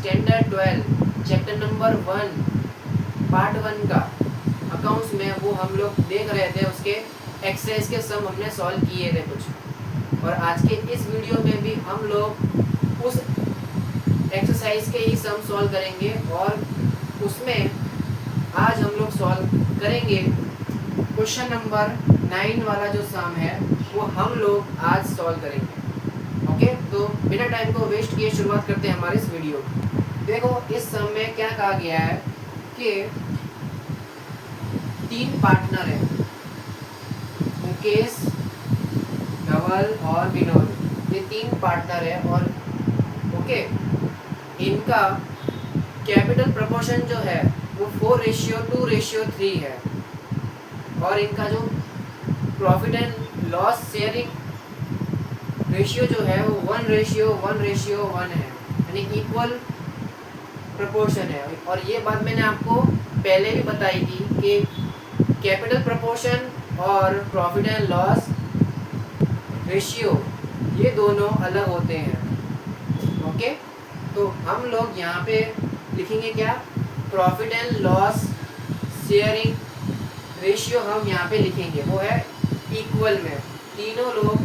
Standard 12 chapter number 1 part 1 का accounts में वो हम लोग देख रहे थे, उसके एक्सरसाइज के सम हमने सॉल्व किए थे कुछ। और आज के इस वीडियो में भी हम लोग उस एक्सरसाइज के ही सम सॉल्व करेंगे और उसमें आज हम लोग सॉल्व करेंगे क्वेश्चन नंबर 9 वाला जो सम है वो हम लोग आज सॉल्व करेंगे। ओके, तो बिना टाइम को वेस्ट किए शुरुआत करते हैं हमारे इस वीडियो की। देखो इस सम में क्या कहा गया है कि 3 पार्टनर हैं, मुकेश, धवल और विनोद। ये 3 पार्टनर है और ओके, इनका कैपिटल प्रपोर्शन जो है वो 4:2:3 है और इनका जो profit and loss sharing ratio जो है वो 1:1:1 है, यानी इक्वल प्रपोर्शन है। और ये बात मैंने आपको पहले भी बताई थी कि कैपिटल प्रपोर्शन और प्रॉफिट एंड लॉस रेशियो ये दोनों अलग होते हैं। ओके, तो हम लोग यहाँ पे लिखेंगे क्या, profit and loss sharing ratio हम यहाँ पे लिखेंगे, वो है इक्वल में। तीनों लोग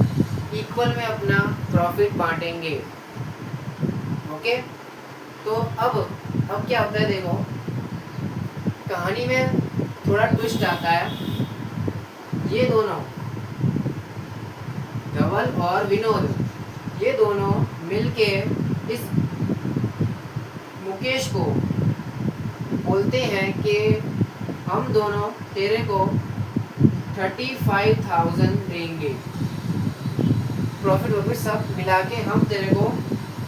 इक्वल में अपना प्रॉफिट बांटेंगे। ओके, तो अब क्या होता है, देखो कहानी में थोड़ा ट्विस्ट आता है। ये दोनों धवल और विनोद, ये दोनों मिलके इस मुकेश को बोलते हैं कि हम दोनों तेरे को 35,000 देंगे, प्रॉफिट सब मिला के हम तेरे को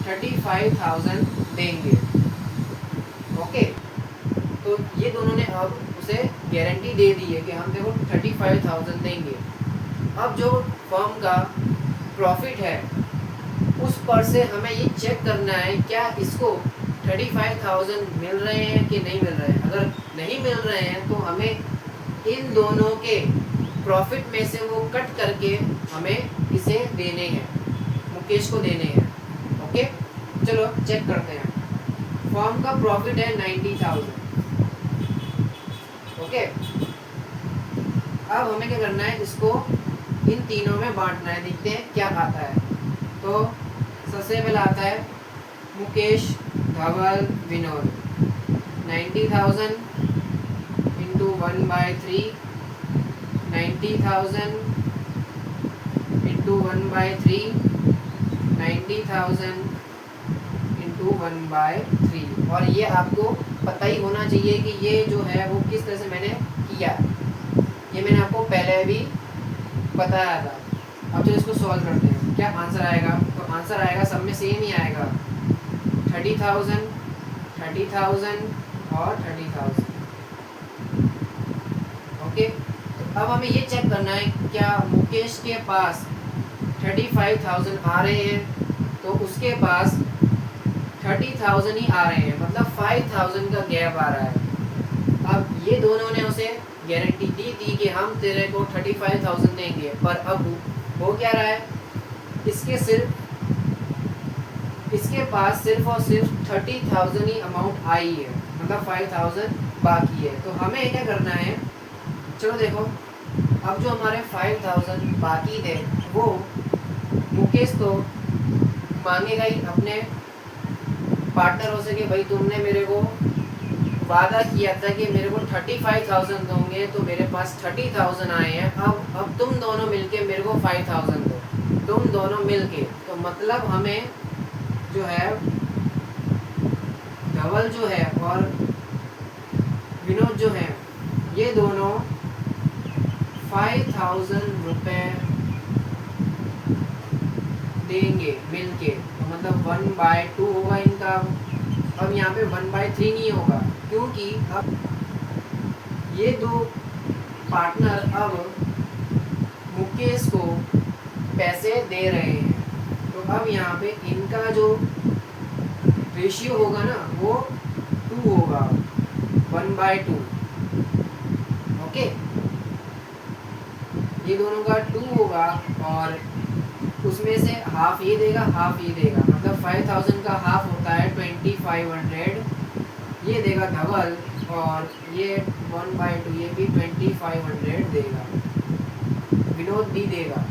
35,000 देंगे। ओके, तो ये दोनों ने अब उसे गारंटी दे दी है कि हम तेरे को 35,000 देंगे। अब जो फर्म का प्रॉफिट है उस पर से हमें ये चेक करना है क्या इसको 35,000 मिल रहे हैं कि नहीं मिल रहे हैं। अगर नहीं मिल रहे हैं तो हमें इन दोनों के प्रॉफिट में से वो कट करके हमें इसे देने हैं, मुकेश को देने हैं। ओके, चलो चेक करते हैं। फर्म का प्रॉफिट है 90,000। ओके, अब हमें क्या करना है, इसको इन तीनों में बांटना है। देखते हैं क्या आता है। तो सबसे पहले आता है मुकेश, धवल, विनोद। 90,000 into 1/3, 90,000 into 1/3, 90,000 into 1/3। और ये आपको पता ही होना चाहिए कि ये जो है वो किस तरह से मैंने किया, ये मैंने आपको पहले भी बताया था। अब चलो इसको सॉल्व करते हैं, क्या आंसर आएगा। तो आंसर आएगा सब में सेम ही आएगा, 30,000, 30,000 और 30,000। ओके, तो अब हमें ये चेक करना है क्या मुकेश के पास 35,000 आ रहे हैं, तो उसके पास 30,000 ही आ रहे हैं, मतलब 5,000 का गैप आ रहा है। अब ये दोनों ने उसे गारंटी दी थी कि हम तेरे को 35,000 देंगे, पर अब हो क्या रहा है, इसके पास सिर्फ और सिर्फ 30,000 ही अमाउंट आई है, मतलब 5,000 बाकी है। तो हमें क्या करना है, चलो देखो, अब जो हमारे 5,000 बाकी थे वो मुकेश तो मांगेगा ही अपने पार्टनरों से कि भाई तुमने मेरे को वादा किया था कि मेरे को 35,000 दोगे, तो मेरे पास 30,000 आए हैं। अब तुम दोनों मिलके मेरे को 5,000 दो, तुम दोनों मिलके। तो मतलब हमें जो है धवल जो है और विनोद जो है, ये दोनों 5,000 रुपये देंगे मिलके। तो मतलब 1/2 होगा इनका। अब यहाँ पे 1/3 नहीं होगा, क्योंकि अब ये दो पार्टनर अब मुकेश को पैसे दे रहे हैं। तो अब यहाँ पे इनका जो रेशियो होगा ना वो 2 होगा, 1/2। ओके, ये दोनों का 2 होगा और उसमें से हाफ ये देगा, हाफ ये देगा, मतलब 5,000 का हाफ होता है 2500, ये देगा डबल, और ये 1/2 ये भी 2500 देगा, विनोद भी देगा।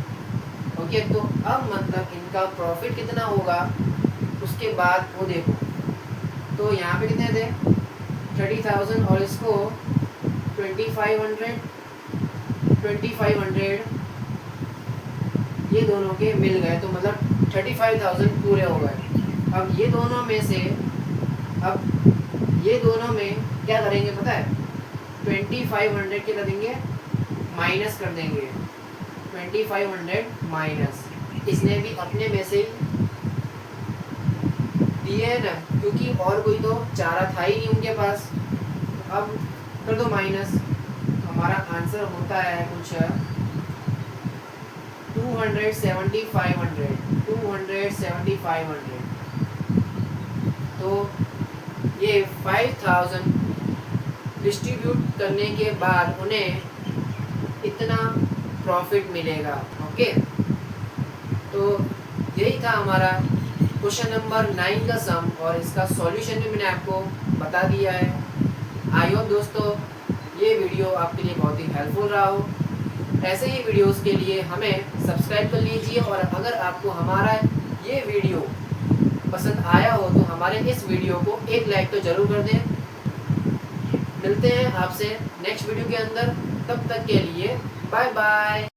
ओके, तो अब मतलब इनका प्रॉफिट कितना होगा उसके बाद वो देखो। तो यहाँ पे कितने थे 30,000 और इसको 2500 ये दोनों के मिल गए, तो मतलब 35,000 पूरे हो गए। अब ये दोनों में से, अब ये दोनों में क्या करेंगे पता है, 2500 के कर देंगे, माइनस कर देंगे, 2500 माइनस, इसने भी अपने में से दिए है ना, क्योंकि और कोई तो चारा था ही नहीं उनके पास। अब कर दो माइनस, हमारा आंसर होता है कुछ 27500। तो ये 5000 डिस्ट्रीब्यूट करने के बाद उन्हें इतना प्रॉफिट मिलेगा। ओके, तो यही था हमारा क्वेश्चन नंबर 9 का सम, और इसका सॉल्यूशन भी मैंने आपको बता दिया है। आई होप दोस्तों ये वीडियो आपके लिए बहुत ही हेल्पफुल रहा हो। ऐसे ही वीडियोस के लिए हमें सब्सक्राइब कर लीजिए, और अगर आपको हमारा ये वीडियो पसंद आया हो तो हमारे इस वीडियो को एक लाइक तो ज़रूर कर दें। मिलते हैं आपसे नेक्स्ट वीडियो के अंदर, तब तक के लिए बाय बाय।